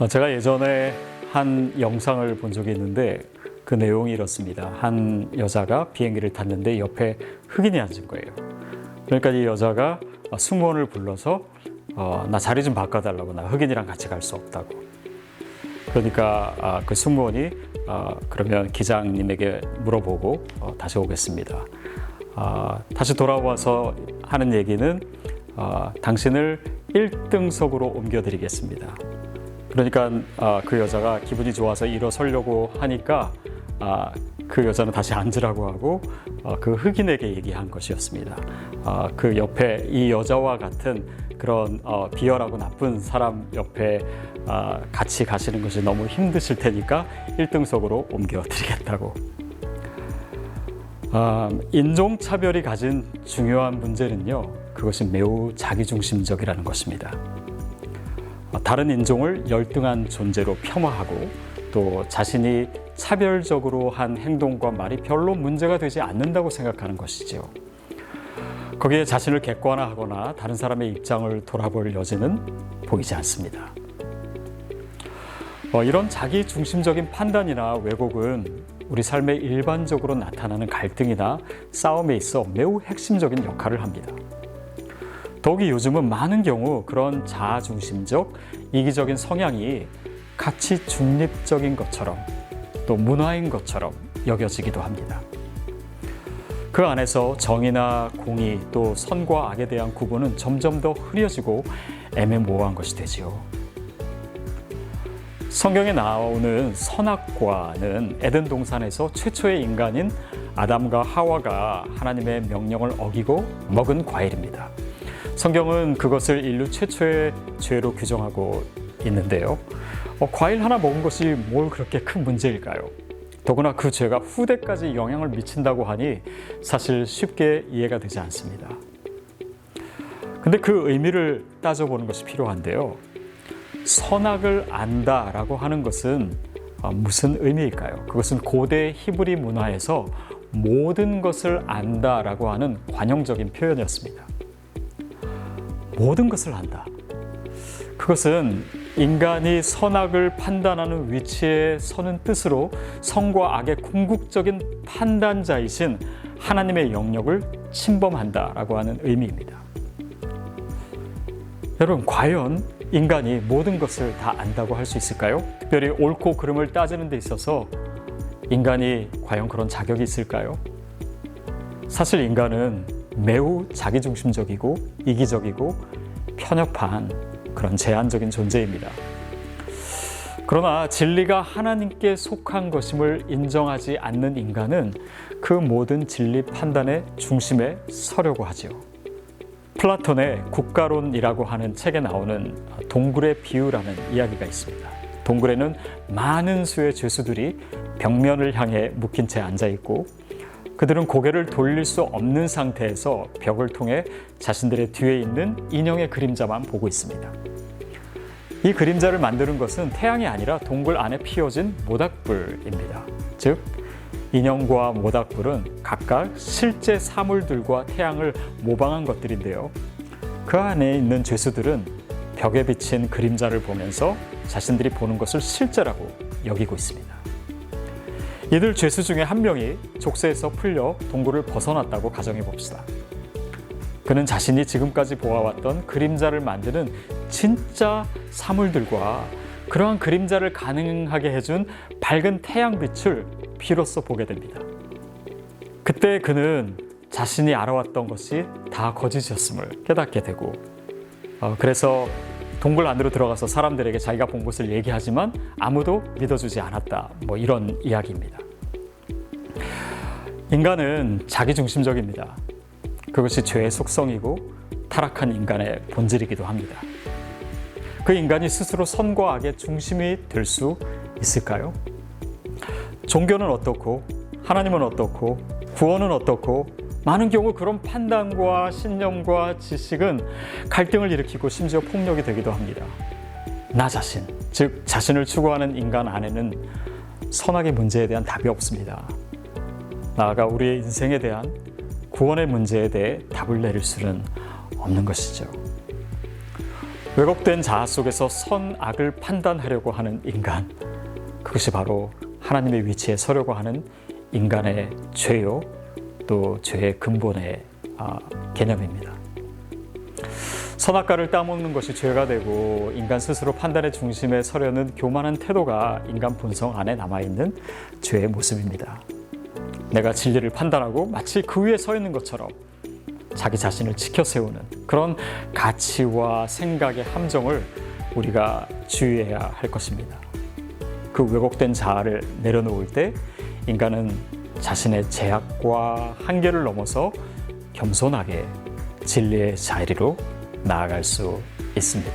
제가 예전에 한 영상을 본 적이 있는데 그 내용이 이렇습니다. 한 여자가 비행기를 탔는데 옆에 흑인이 앉은 거예요. 그러니까 이 여자가 승무원을 불러서 나 자리 좀 바꿔달라고, 나 흑인이랑 같이 갈 수 없다고. 그러니까 그 승무원이 그러면 기장님에게 물어보고 다시 오겠습니다. 다시 돌아와서 하는 얘기는 당신을 1등석으로 옮겨드리겠습니다. 그러니까 그 여자가 기분이 좋아서 일어서려고 하니까 그 여자는 다시 앉으라고 하고 그 흑인에게 얘기한 것이었습니다. 그 옆에 이 여자와 같은 그런 비열하고 나쁜 사람 옆에 같이 가시는 것이 너무 힘드실 테니까 1등석으로 옮겨드리겠다고. 인종차별이 가진 중요한 문제는요, 그것이 매우 자기중심적이라는 것입니다. 다른 인종을 열등한 존재로 폄하하고 또 자신이 차별적으로 한 행동과 말이 별로 문제가 되지 않는다고 생각하는 것이지요. 거기에 자신을 객관화하거나 다른 사람의 입장을 돌아볼 여지는 보이지 않습니다. 이런 자기중심적인 판단이나 왜곡은 우리 삶에 일반적으로 나타나는 갈등이나 싸움에 있어 매우 핵심적인 역할을 합니다. 더욱이 요즘은 많은 경우 그런 자아중심적, 이기적인 성향이 가치 중립적인 것처럼 또 문화인 것처럼 여겨지기도 합니다. 그 안에서 정의나 공의 또 선과 악에 대한 구분은 점점 더 흐려지고 애매모호한 것이 되지요. 성경에 나오는 선악과는 에덴 동산에서 최초의 인간인 아담과 하와가 하나님의 명령을 어기고 먹은 과일입니다. 성경은 그것을 인류 최초의 죄로 규정하고 있는데요. 과일 하나 먹은 것이 뭘 그렇게 큰 문제일까요? 더구나 그 죄가 후대까지 영향을 미친다고 하니 사실 쉽게 이해가 되지 않습니다. 근데 그 의미를 따져보는 것이 필요한데요. 선악을 안다라고 하는 것은 무슨 의미일까요? 그것은 고대 히브리 문화에서 모든 것을 안다라고 하는 관용적인 표현이었습니다. 모든 것을 안다. 그것은 인간이 선악을 판단하는 위치에 서는 뜻으로 선과 악의 궁극적인 판단자이신 하나님의 영역을 침범한다라고 하는 의미입니다. 여러분, 과연 인간이 모든 것을 다 안다고 할 수 있을까요? 특별히 옳고 그름을 따지는 데 있어서 인간이 과연 그런 자격이 있을까요? 사실 인간은 매우 자기중심적이고 이기적이고 편협한 그런 제한적인 존재입니다. 그러나 진리가 하나님께 속한 것임을 인정하지 않는 인간은 그 모든 진리 판단의 중심에 서려고 하지요. 플라톤의 국가론이라고 하는 책에 나오는 동굴의 비유라는 이야기가 있습니다. 동굴에는 많은 수의 죄수들이 벽면을 향해 묶인 채 앉아 있고 그들은 고개를 돌릴 수 없는 상태에서 벽을 통해 자신들의 뒤에 있는 인형의 그림자만 보고 있습니다. 이 그림자를 만드는 것은 태양이 아니라 동굴 안에 피어진 모닥불입니다. 즉, 인형과 모닥불은 각각 실제 사물들과 태양을 모방한 것들인데요. 그 안에 있는 죄수들은 벽에 비친 그림자를 보면서 자신들이 보는 것을 실제라고 여기고 있습니다. 이들 죄수 중에 한 명이 족쇄에서 풀려 동굴을 벗어났다고 가정해 봅시다. 그는 자신이 지금까지 보아왔던 그림자를 만드는 진짜 사물들과 그러한 그림자를 가능하게 해준 밝은 태양빛을 비로소 보게 됩니다. 그때 그는 자신이 알아왔던 것이 다 거짓이었음을 깨닫게 되고 그래서 동굴 안으로 들어가서 사람들에게 자기가 본 것을 얘기하지만 아무도 믿어주지 않았다. 이런 이야기입니다. 인간은 자기중심적입니다. 그것이 죄의 속성이고 타락한 인간의 본질이기도 합니다. 그 인간이 스스로 선과 악의 중심이 될 수 있을까요? 종교는 어떻고 하나님은 어떻고 구원은 어떻고 많은 경우 그런 판단과 신념과 지식은 갈등을 일으키고 심지어 폭력이 되기도 합니다. 나 자신, 즉 자신을 추구하는 인간 안에는 선악의 문제에 대한 답이 없습니다. 나아가 우리의 인생에 대한 구원의 문제에 대해 답을 내릴 수는 없는 것이죠. 왜곡된 자아 속에서 선악을 판단하려고 하는 인간, 그것이 바로 하나님의 위치에 서려고 하는 인간의 죄요, 또 죄의 근본의 개념입니다. 선악과를 따먹는 것이 죄가 되고 인간 스스로 판단의 중심에 서려는 교만한 태도가 인간 본성 안에 남아있는 죄의 모습입니다. 내가 진리를 판단하고 마치 그 위에 서 있는 것처럼 자기 자신을 지켜 세우는 그런 가치와 생각의 함정을 우리가 주의해야 할 것입니다. 그 왜곡된 자아를 내려놓을 때 인간은 자신의 제약과 한계를 넘어서 겸손하게 진리의 자리로 나아갈 수 있습니다.